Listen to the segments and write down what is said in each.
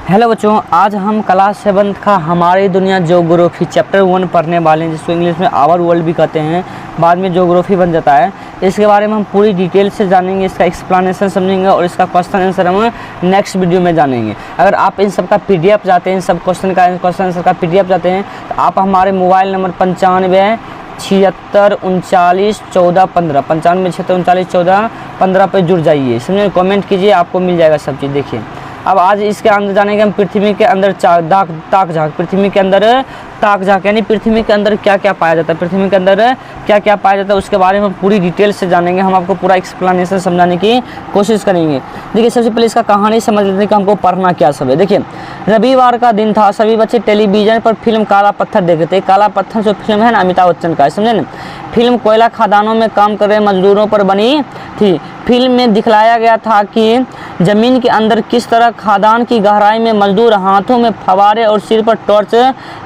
Hello बच्चों, आज हम क्लास 7 का हमारी दुनिया ज्योग्राफी चैप्टर 1 पढ़ने वाले हैं, जिसको इंग्लिश में आवर वर्ल्ड भी कहते हैं, बाद में ज्योग्राफी बन जाता है। इसके बारे में हम पूरी डिटेल से जानेंगे, इसका एक्सप्लेनेशन समझेंगे और इसका क्वेश्चन आंसर हम नेक्स्ट वीडियो में जानेंगे। अगर आप इन सब का PDF चाहते हैं, इन सब क्वेश्चन आंसर का PDF चाहते हैं, तो आप हमारे मोबाइल नंबर 95 76 39 14 15 95 76 39 14 15 पर जुड़ जाइए, समझे। कमेंट कीजिए, आपको मिल जाएगा सब चीज़। देखिए, अब आज इसके अंदर जानेंगे हम पृथ्वी के अंदर ताक झांक। पृथ्वी के अंदर ताक झांक यानी पृथ्वी के अंदर क्या क्या पाया जाता है, पृथ्वी के अंदर क्या क्या पाया जाता है, उसके बारे में पूरी डिटेल से जानेंगे। हम आपको पूरा एक्सप्लेनेशन समझाने की कोशिश करेंगे। देखिए, सबसे पहले इसका कहानी समझ लेते हैं कि हमको पढ़ना क्या सब है। देखिए, रविवार का दिन था, सभी बच्चे टेलीविजन पर फिल्म काला पत्थर देख रहे थे। काला पत्थर जो फिल्म है ना, अमिताभ बच्चन का है, समझे ना। फिल्म कोयला खदानों में काम कर रहे मजदूरों पर बनी थी। फिल्म में दिखलाया गया था कि जमीन के अंदर किस तरह खदान की गहराई में मजदूर हाथों में फवारे और सिर पर टॉर्च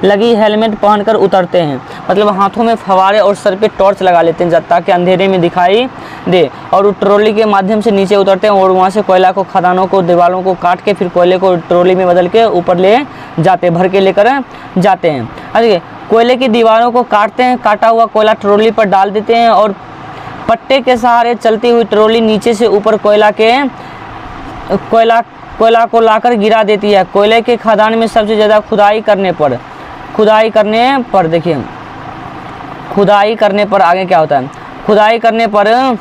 लगी हेलमेट पहनकर उतरते हैं। मतलब हाथों में फवारे और सर पे टॉर्च लगा लेते हैं ताकि अंधेरे में दिखाई दे, और वो ट्रॉली के माध्यम से नीचे उतरते हैं और वहाँ से कोयला को, खदानों को, दीवारों को काट के फिर कोयले को ट्रॉली में बदल के ऊपर ले जाते, भर के लेकर जाते हैं। देखिए, कोयले की दीवारों को काटते हैं, काटा हुआ कोयला ट्रॉली पर डाल देते हैं और पट्टे के सहारे चलती हुई ट्रॉली नीचे से ऊपर कोयला को लाकर गिरा देती है। कोयले के खदान में सबसे ज़्यादा खुदाई करने पर देखिए, खुदाई करने पर आगे क्या होता है, खुदाई करने पर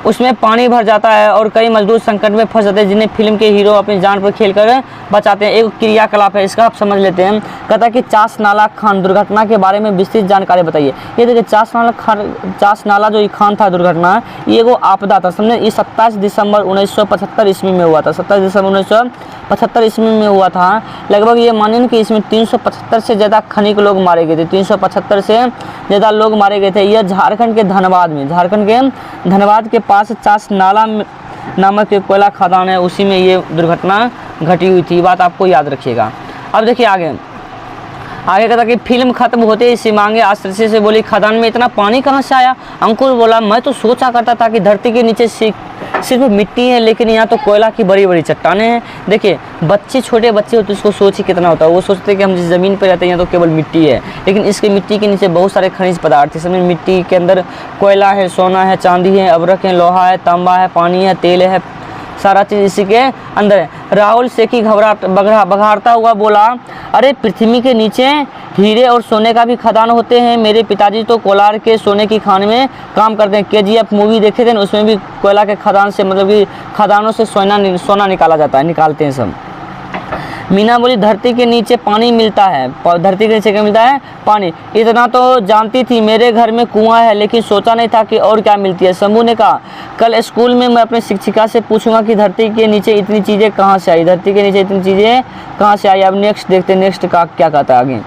उसमें पानी भर जाता है और कई मजदूर संकट में फंस जाते हैं, जिन्हें फिल्म के हीरो अपनी जान पर खेलकर बचाते हैं। एक क्रियाकलाप है, इसका आप समझ लेते हैं। कहता है कि चास नाला खान दुर्घटना के बारे में विस्तृत जानकारी बताइए। ये देखिए, चास नाला जो खान था दुर्घटना, ये वो आपदा था, समझे। ये 27 दिसंबर 1975 ईस्वी में हुआ था। 27 दिसंबर 1975 ईस्वी में हुआ था। लगभग ये मानिए कि इसमें 375 से ज़्यादा खनिक लोग मारे गए थे। 375 से ज़्यादा लोग मारे गए थे। यह झारखंड के धनबाद के पास चास नाला नामक एक कोयला खदान है, उसी में ये दुर्घटना घटी हुई थी। बात आपको याद रखिएगा। अब देखिए आगे कहता कि फिल्म खत्म होते ही शिमांगी आश्चर्य से बोली, खदान में इतना पानी कहाँ से आया। अंकुर बोला, मैं तो सोचा करता था कि धरती के नीचे सिर्फ मिट्टी है, लेकिन यहाँ तो कोयला की बड़ी बड़ी चट्टानें हैं। देखिए, छोटे बच्चे होते उसको सोच ही कितना होता है। वो सोचते हैं कि हम जिस ज़मीन पर रहते हैं यहाँ तो केवल मिट्टी है, लेकिन इसके मिट्टी के नीचे बहुत सारे खनिज पदार्थ है। समझ, मिट्टी के अंदर कोयला है, सोना है, चांदी है, अबरक है, लोहा है, तांबा है, पानी है, तेल है, सारा चीज़ इसी के अंदर है। राहुल सेठी बघारता हुआ बोला, अरे पृथ्वी के नीचे हीरे और सोने का भी खदान होते हैं। मेरे पिताजी तो कोलार के सोने की खान में काम करते हैं। KGF मूवी देखे थे ना, उसमें भी कोयला के खदान से, मतलब कि खदानों से सोना निकाला जाता है, निकालते हैं सब। मीना बोली, धरती के नीचे पानी मिलता है। धरती के नीचे क्या मिलता है? पानी। इतना तो जानती थी, मेरे घर में कुआं है, लेकिन सोचा नहीं था कि और क्या मिलती है। शंभू ने कहा, कल स्कूल में मैं अपनी शिक्षिका से पूछूंगा कि धरती के नीचे इतनी चीज़ें कहाँ से आई, धरती के नीचे इतनी चीज़ें कहाँ से आई। अब नेक्स्ट देखते हैं, नेक्स्ट का क्या कहता है आगे।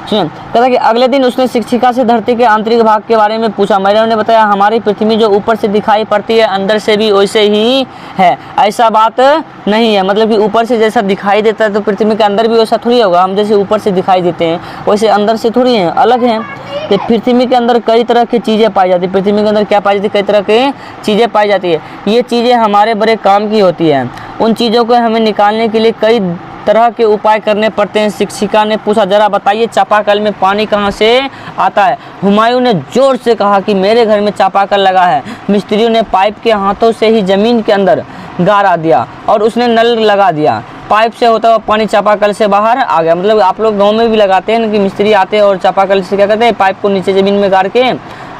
सुन, कहता कि अगले दिन उसने शिक्षिका से धरती के आंतरिक भाग के बारे में पूछा। मैडम ने बताया, हमारी पृथ्वी जो ऊपर से दिखाई पड़ती है, अंदर से भी वैसे ही है। ऐसा बात नहीं है, मतलब कि ऊपर से जैसा दिखाई देता है तो पृथ्वी के अंदर भी वैसा थोड़ी होगा। हम जैसे ऊपर से दिखाई देते हैं वैसे अंदर से थोड़ी हैं, अलग हैं। तो पृथ्वी के अंदर कई तरह की चीज़ें पाई जाती है। पृथ्वी के अंदर क्या पाई जाती है? कई तरह की चीज़ें पाई जाती है। ये चीज़ें हमारे बड़े काम की होती हैं। उन चीज़ों को हमें निकालने के लिए कई तरह के उपाय करने पड़ते हैं। शिक्षिका ने पूछा, जरा बताइए चापाकल में पानी कहाँ से आता है। हुमायूं ने जोर से कहा कि मेरे घर में चापाकल लगा है। मिस्त्रियों ने पाइप के हाथों से ही जमीन के अंदर गाड़ा दिया और उसने नल लगा दिया। पाइप से होता हुआ पानी चापाकल से बाहर आ गया। मतलब आप लोग गाँव में भी लगाते हैं कि मिस्त्री आते हैं और चापाकल से क्या करते हैं, पाइप को नीचे ज़मीन में गाड़ के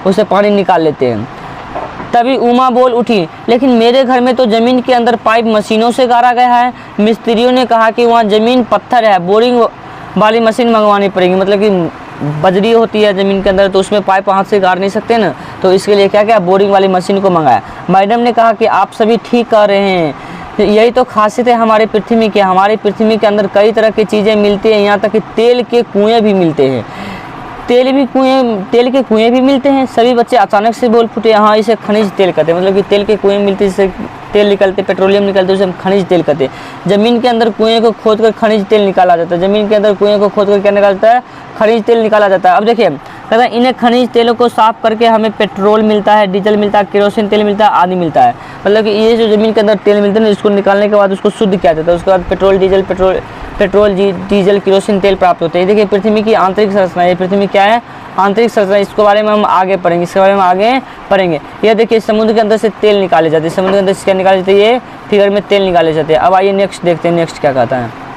उससे पानी निकाल लेते हैं। तभी उमा बोल उठी, लेकिन मेरे घर में तो ज़मीन के अंदर पाइप मशीनों से गाड़ा गया है। मिस्त्रियों ने कहा कि वहाँ ज़मीन पत्थर है, बोरिंग वाली मशीन मंगवानी पड़ेगी। मतलब कि बजरी होती है ज़मीन के अंदर, तो उसमें पाइप हाथ से गाड़ नहीं सकते ना, तो इसके लिए क्या बोरिंग वाली मशीन को मंगाया। मैडम ने कहा कि आप सभी ठीक कह रहे हैं, यही तो खासियत है हमारी पृथ्वी की। हमारी पृथ्वी के अंदर कई तरह की चीज़ें मिलती हैं, यहाँ तक कि तेल के कुएँ भी मिलते हैं। तेल के कुएँ भी मिलते हैं। सभी बच्चे अचानक से बोल फूटे, हाँ इसे खनिज तेल कहते हैं। मतलब कि तेल के कुएँ मिलते हैं, जिससे तेल निकलते, पेट्रोलियम निकलते, उसे हम खनिज तेल कहते हैं। ज़मीन के अंदर कुएँ को खोद कर खनिज तेल निकाला जाता है। ज़मीन के अंदर कुएँ को खोद कर क्या निकालता है? खनिज तेल निकाला जाता है। अब देखिए, कहता है इन्हें खनिज तेलों को साफ करके हमें पेट्रोल मिलता है, डीजल मिलता है, केरोसिन तेल मिलता है, आदि मिलता है। मतलब कि ये जो ज़मीन के अंदर तेल मिलते हैं ना, इसको निकालने के बाद उसको शुद्ध किया जाता है, उसके बाद पेट्रोल डीजल केरोसिन तेल प्राप्त होते हैं। देखिए पृथ्वी की आंतरिक संरचना, ये पृथ्वी क्या है, आंतरिक संरचना, इसके बारे में हम आगे पढ़ेंगे, इसके बारे में आगे पढ़ेंगे। यह देखिए समुद्र के अंदर से तेल निकाले जाते हैं, समुद्र के अंदर से क्या निकाले जाते हैं, ये फिगर में तेल निकाले जाते हैं। अब आइए नेक्स्ट देखते हैं, नेक्स्ट क्या कहता है।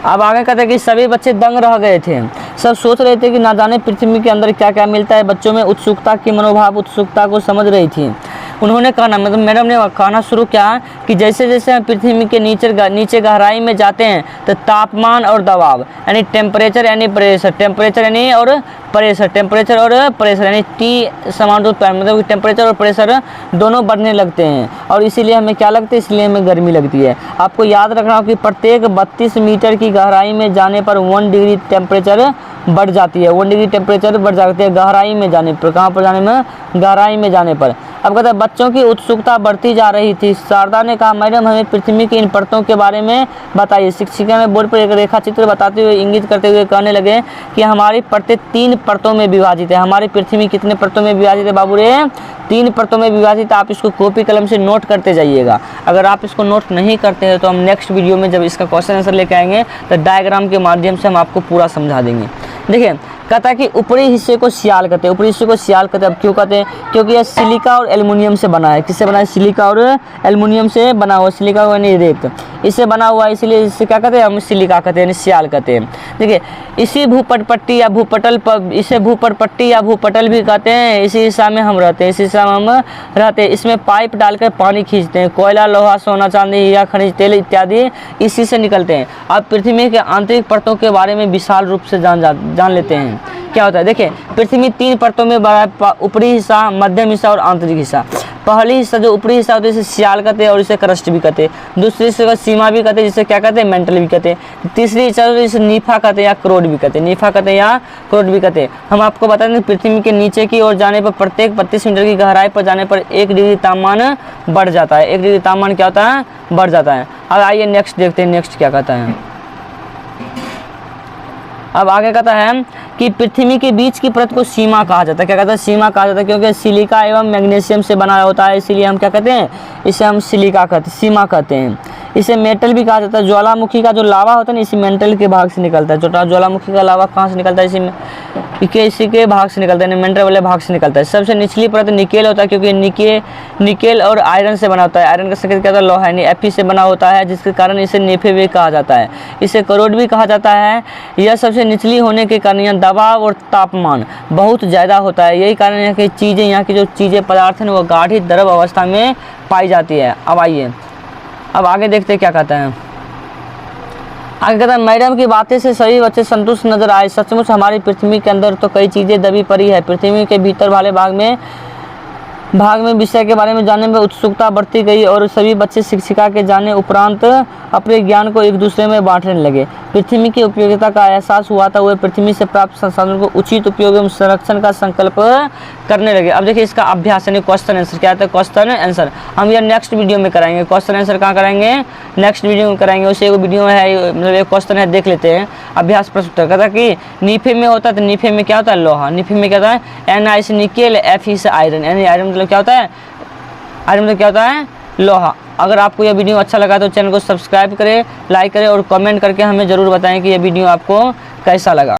अब आगे कहते हैं कि सभी बच्चे दंग रह गए थे, सब सोच रहे थे कि ना जाने पृथ्वी के अंदर क्या क्या मिलता है। बच्चों में उत्सुकता की मनोभाव उत्सुकता को समझ रही थी। उन्होंने कहना, मतलब मैडम ने कहना शुरू किया कि जैसे जैसे हम पृथ्वी के नीचे गहराई में जाते हैं तो तापमान और दबाव यानी टेम्परेचर यानी प्रेशर यानी टी समान रूप मतलब टेम्परेचर और प्रेशर दोनों बढ़ने लगते हैं, और इसीलिए हमें क्या लगता है, इसलिए हमें गर्मी लगती है। आपको याद रखना हो कि प्रत्येक 32 मीटर की गहराई में जाने पर 1 डिग्री टेम्परेचर बढ़ जाती है, 1 डिग्री टेम्परेचर बढ़ जाती है गहराई में जाने पर। कहाँ पर जाने में, गहराई में जाने पर। अब कहता है बच्चों की उत्सुकता बढ़ती जा रही थी। शारदा ने कहा, मैडम हमें पृथ्वी की इन परतों के बारे में बताइए। शिक्षिका ने बोर्ड पर एक रेखा चित्र बताते हुए इंगित करते हुए कहने लगे कि हमारी परतें 3 परतों में विभाजित है। हमारी पृथ्वी कितने परतों में विभाजित है बाबू रे, 3 परतों में विभाजित। आप इसको कॉपी कलम से नोट करते जाइएगा। अगर आप इसको नोट नहीं करते हैं तो हम नेक्स्ट वीडियो में जब इसका क्वेश्चन आंसर लेके आएंगे तो डायग्राम के माध्यम से हम आपको पूरा समझा देंगे। देखिए कहता है कि ऊपरी हिस्से को सियाल कहते हैं, ऊपरी हिस्से को सियाल कहते हैं। अब क्यों कहते हैं, क्योंकि यह सिलिका और एल्युमिनियम से बना है। किससे बना है, सिलिका और एल्युमिनियम से बना हुआ, सिलिका यानी रेत, इससे बना हुआ है, इसलिए इससे क्या कहते हैं, हम सिलिका कहते हैं, यानी सियाल कहते हैं। देखिए इसी भूपटपट्टी या भूपटल पर, इसे भूपटपट्टी या भूपटल भी कहते हैं। इसी हिस्सा में हम रहते हैं, इसी हिस्सा में हम रहते हैं। इसमें पाइप डालकर पानी खींचते हैं। कोयला, लोहा, सोना, चांदी, हीरा, खनिज तेल इत्यादि इसी से निकलते हैं। अब पृथ्वी के आंतरिक परतों के बारे में विशाल रूप से जान लेते हैं। क्या होता है, देखिए पृथ्वी 3 परतों में बड़ा है, ऊपरी हिस्सा, मध्यम हिस्सा और आंतरिक हिस्सा। पहली हिस्सा जो ऊपरी हिस्सा होता है इसे सियाल कहते हैं और इसे क्रस्ट भी कहते हैं। दूसरी हिस्से को सीमा भी कहते हैं, जिसे क्या कहते हैं, मेंटल भी कहते हैं। तीसरी हिस्सा इसे नीफा कहते हैं या क्रोड भी कहते हैं, नीफा कहते हैं या क्रोड भी कहते हैं। हम आपको बता दें पृथ्वी के नीचे की ओर जाने पर प्रत्येक 32 मीटर की गहराई पर जाने पर 1 डिग्री तापमान बढ़ जाता है। 1 डिग्री तापमान क्या होता है, बढ़ जाता है। अब आइए नेक्स्ट देखते हैं, नेक्स्ट क्या कहता है। अब आगे कहता है कि पृथ्वी के बीच की परत को सीमा कहा जाता है। क्या कहता है, सीमा कहा जाता है, क्योंकि सिलिका एवं मैग्नीशियम से बना होता है, इसीलिए हम क्या कहते हैं, इसे हम सिलिका कहते हैं, सीमा कहते हैं। इसे मेटल भी कहा जाता है। ज्वालामुखी का जो लावा होता है ना, इसी मेटल के भाग से निकलता है। छोटा ज्वालामुखी का लावा कहाँ से निकलता है, इसी के भाग से निकलता है, मेटल वाले भाग से निकलता है। सबसे निचली परत निकेल होता है, क्योंकि निकेल और आयरन से बना होता है। आयरन का संकेत क्या होता है, लोहा यानी Fe से बना होता है, जिसके कारण इसे नेफे भी कहा जाता है। इसे करोड भी कहा जाता है। यह सबसे निचली होने के कारण यहाँ दबाव और तापमान बहुत ज़्यादा होता है। यही कारण है कि चीज़ें, यहाँ की जो चीज़ें पदार्थ हैं वो गाढ़ी द्रव अवस्था में पाई जाती है। अब आइए अब आगे देखते हैं क्या कहता है। आगे कहता है, मैडम की बातें से सभी बच्चे संतुष्ट नजर आए। सचमुच हमारी पृथ्वी के अंदर तो कई चीज़ें दबी पड़ी है। पृथ्वी के भीतर वाले भाग में विषय के बारे में जानने में उत्सुकता बढ़ती गई और सभी बच्चे शिक्षिका के जाने उपरांत अपने ज्ञान को एक दूसरे में बांटने लगे। पृथ्वी की उपयोगिता का एहसास हुआ था। वे पृथ्वी से प्राप्त संसाधनों को उचित उपयोग एवं संरक्षण का संकल्प करने लगे। अब देखिए इसका अभ्यास यानी क्वेश्चन आंसर क्या होता है, क्वेश्चन आंसर हम यह नेक्स्ट वीडियो में कराएंगे। क्वेश्चन आंसर कहाँ कराएंगे, नेक्स्ट वीडियो में कराएंगे। उसे एक वीडियो है, मतलब एक क्वेश्चन है, देख लेते हैं। अभ्यास प्रश्न उत्तर कहता कि नीफे में होता है, तो नीफे में क्या होता है, लोहा। नीफे में क्या होता है, Na से निकेल, Fe से आयरन, यानी आयरन मतलब क्या होता है, आयरन मतलब क्या होता है, लोहा। अगर आपको यह वीडियो अच्छा लगा तो चैनल को सब्सक्राइब करें, लाइक करें और कमेंट करके हमें ज़रूर बताएं कि यह वीडियो आपको कैसा लगा।